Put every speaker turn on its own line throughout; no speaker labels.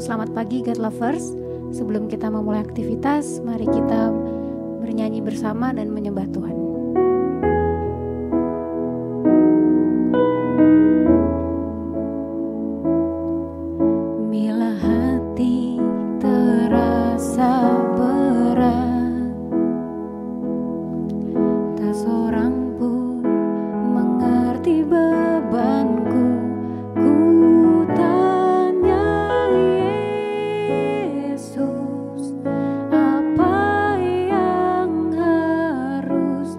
Selamat pagi God Lovers. Sebelum kita memulai aktivitas, mari kita bernyanyi bersama dan menyembah Tuhan. Bila hati terasa berat, tak seorang pun mengerti bebanku. Ku tanya Yesus, apa yang harus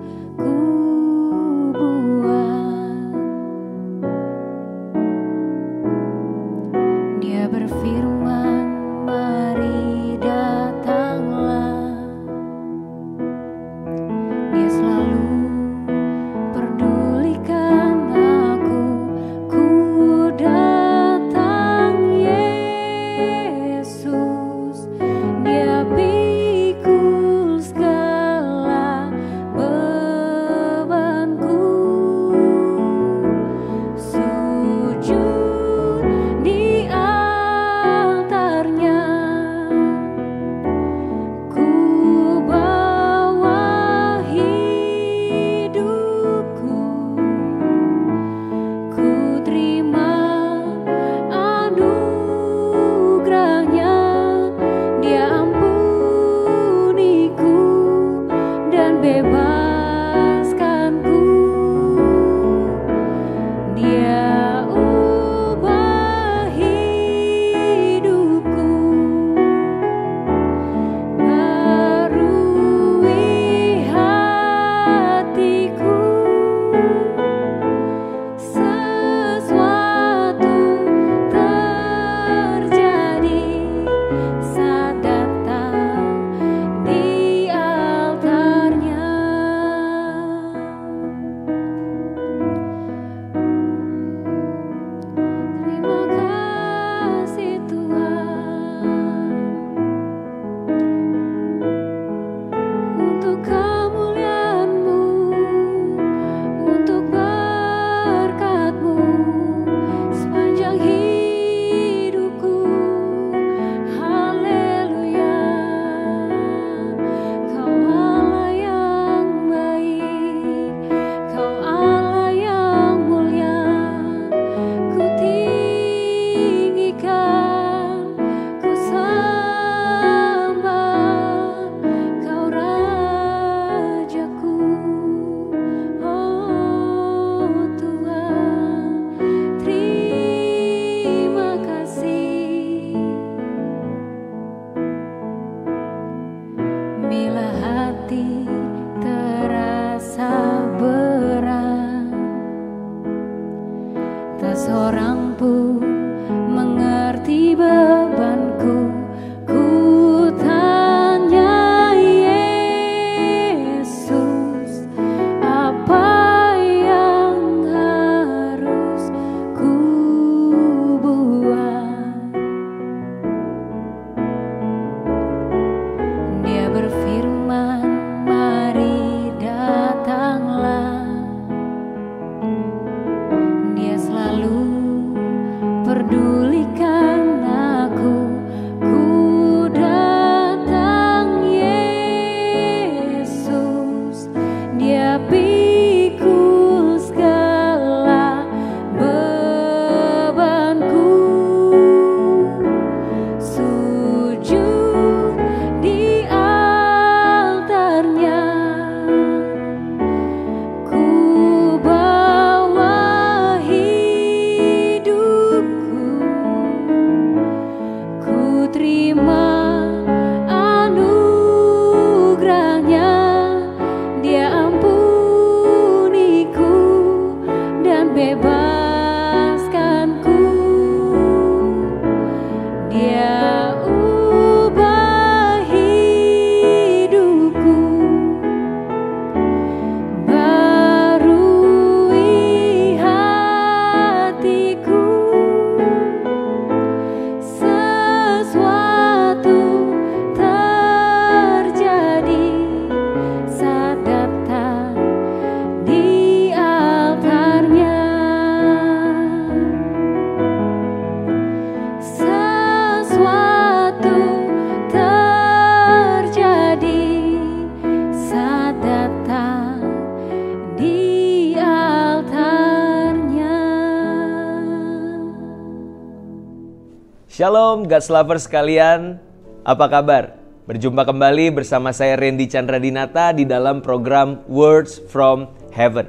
Shalom God's Lovers sekalian, apa kabar? Berjumpa kembali bersama saya Randy Chandradinata di dalam program Words from Heaven.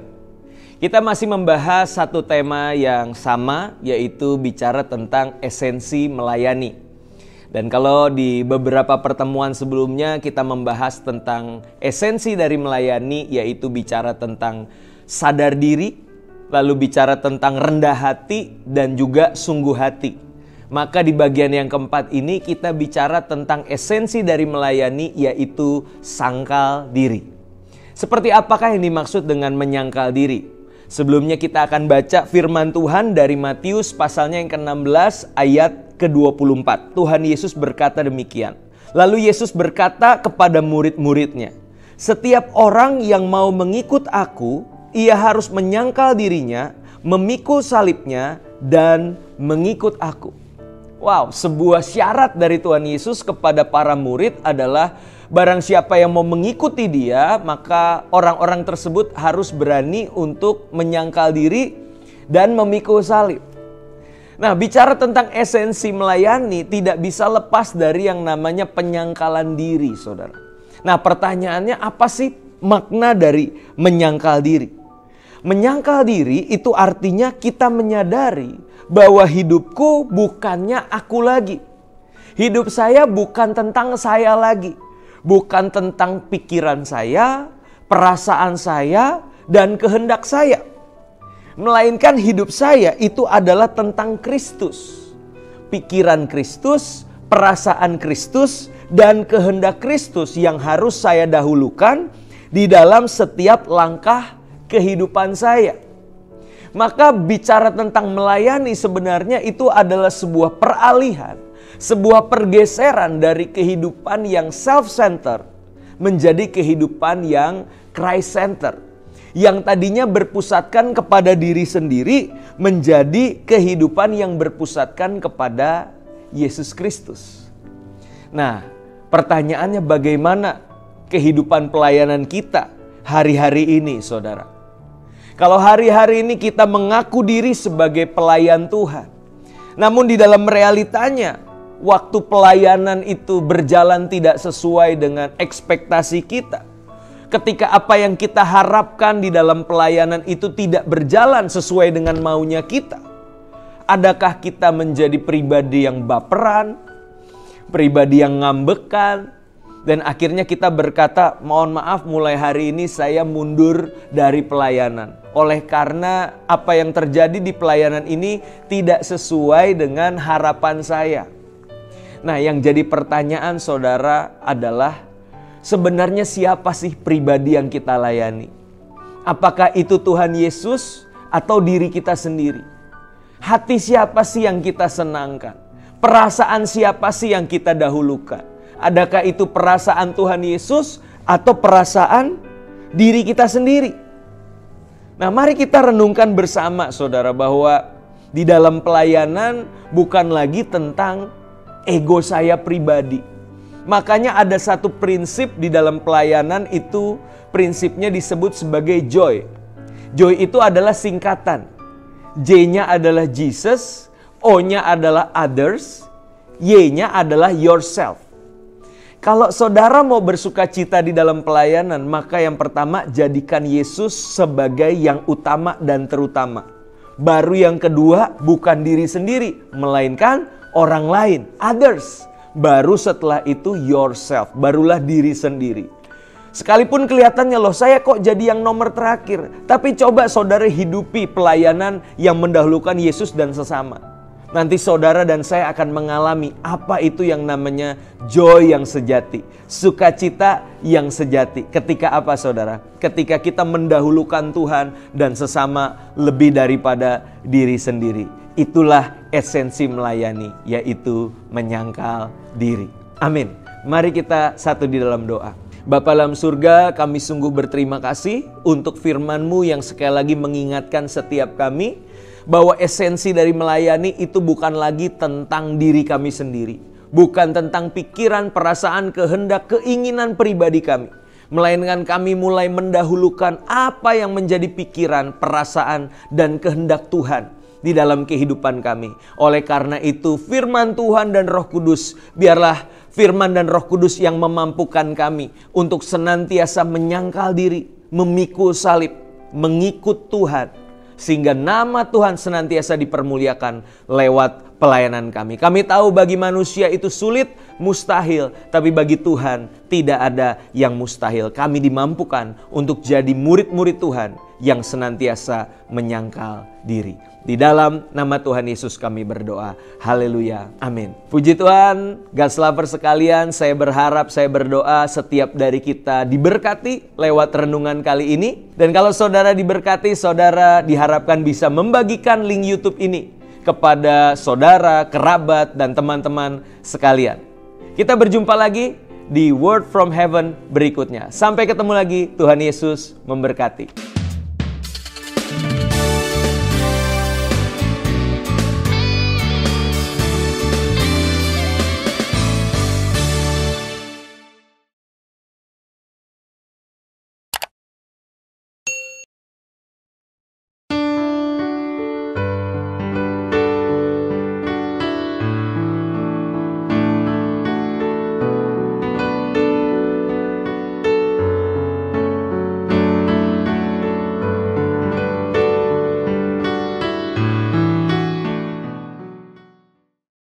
Kita masih membahas satu tema yang sama, yaitu bicara tentang esensi melayani. Dan kalau di beberapa pertemuan sebelumnya kita membahas tentang esensi dari melayani, yaitu bicara tentang sadar diri, lalu bicara tentang rendah hati dan juga sungguh hati. Maka di bagian yang keempat ini kita bicara tentang esensi dari melayani, yaitu sangkal diri. Seperti apakah yang dimaksud dengan menyangkal diri? Sebelumnya kita akan baca firman Tuhan dari Matius pasalnya yang ke-16 ayat ke-24. Tuhan Yesus berkata demikian. Lalu Yesus berkata kepada murid-muridnya, "Setiap orang yang mau mengikut aku, ia harus menyangkal dirinya, memikul salibnya, dan mengikut aku." Wow, sebuah syarat dari Tuhan Yesus kepada para murid adalah barang siapa yang mau mengikuti dia, maka orang-orang tersebut harus berani untuk menyangkal diri dan memikul salib. Nah, bicara tentang esensi melayani tidak bisa lepas dari yang namanya penyangkalan diri, saudara. Nah, pertanyaannya apa sih makna dari menyangkal diri? Menyangkal diri itu artinya kita menyadari bahwa hidupku bukannya aku lagi. Hidup saya bukan tentang saya lagi. Bukan tentang pikiran saya, perasaan saya, dan kehendak saya. Melainkan hidup saya itu adalah tentang Kristus. Pikiran Kristus, perasaan Kristus, dan kehendak Kristus yang harus saya dahulukan di dalam setiap langkah kehidupan saya. Maka bicara tentang melayani sebenarnya itu adalah sebuah peralihan, sebuah pergeseran dari kehidupan yang self-centered menjadi kehidupan yang Christ-centered. Yang tadinya berpusatkan kepada diri sendiri menjadi kehidupan yang berpusatkan kepada Yesus Kristus. Nah, pertanyaannya bagaimana kehidupan pelayanan kita hari-hari ini, saudara? Kalau hari-hari ini kita mengaku diri sebagai pelayan Tuhan, namun di dalam realitanya, waktu pelayanan itu berjalan tidak sesuai dengan ekspektasi kita. Ketika apa yang kita harapkan di dalam pelayanan itu tidak berjalan sesuai dengan maunya kita. Adakah kita menjadi pribadi yang baperan, pribadi yang ngambekan, dan akhirnya kita berkata, mohon maaf mulai hari ini saya mundur dari pelayanan. Oleh karena apa yang terjadi di pelayanan ini tidak sesuai dengan harapan saya. Nah, yang jadi pertanyaan saudara adalah sebenarnya siapa sih pribadi yang kita layani? Apakah itu Tuhan Yesus atau diri kita sendiri? Hati siapa sih yang kita senangkan? Perasaan siapa sih yang kita dahulukan? Adakah itu perasaan Tuhan Yesus atau perasaan diri kita sendiri? Nah, mari kita renungkan bersama saudara bahwa di dalam pelayanan bukan lagi tentang ego saya pribadi. Makanya ada satu prinsip di dalam pelayanan itu prinsipnya disebut sebagai joy. Joy itu adalah singkatan. J-nya adalah Jesus, O-nya adalah others, Y-nya adalah yourself. Kalau saudara mau bersuka cita di dalam pelayanan, maka yang pertama jadikan Yesus sebagai yang utama dan terutama. Baru yang kedua bukan diri sendiri, melainkan orang lain, others. Baru setelah itu yourself, barulah diri sendiri. Sekalipun kelihatannya loh saya kok jadi yang nomor terakhir. Tapi coba saudara hidupi pelayanan yang mendahulukan Yesus dan sesama. Nanti saudara dan saya akan mengalami apa itu yang namanya joy yang sejati. Sukacita yang sejati. Ketika apa saudara? Ketika kita mendahulukan Tuhan dan sesama lebih daripada diri sendiri. Itulah esensi melayani, yaitu menyangkal diri. Amin. Mari kita satu di dalam doa. Bapa dalam surga, kami sungguh berterima kasih untuk firman-Mu yang sekali lagi mengingatkan setiap kami bahwa esensi dari melayani itu bukan lagi tentang diri kami sendiri. Bukan tentang pikiran, perasaan, kehendak, keinginan pribadi kami. Melainkan kami mulai mendahulukan apa yang menjadi pikiran, perasaan, dan kehendak Tuhan di dalam kehidupan kami. Oleh karena itu, firman Tuhan dan Roh Kudus, biarlah firman dan Roh Kudus yang memampukan kami untuk senantiasa menyangkal diri, memikul salib, mengikut Tuhan, sehingga nama Tuhan senantiasa dipermuliakan lewat pelayanan kami. Kami tahu bagi manusia itu sulit, mustahil, tapi bagi Tuhan tidak ada yang mustahil. Kami dimampukan untuk jadi murid-murid Tuhan yang senantiasa menyangkal diri. Di dalam nama Tuhan Yesus kami berdoa. Haleluya. Amin. Puji Tuhan, God's lover sekalian, saya berharap, saya berdoa setiap dari kita diberkati lewat renungan kali ini. Dan kalau saudara diberkati, saudara diharapkan bisa membagikan link YouTube ini kepada saudara, kerabat, dan teman-teman sekalian. Kita berjumpa lagi di Word from Heaven berikutnya. Sampai ketemu lagi, Tuhan Yesus memberkati.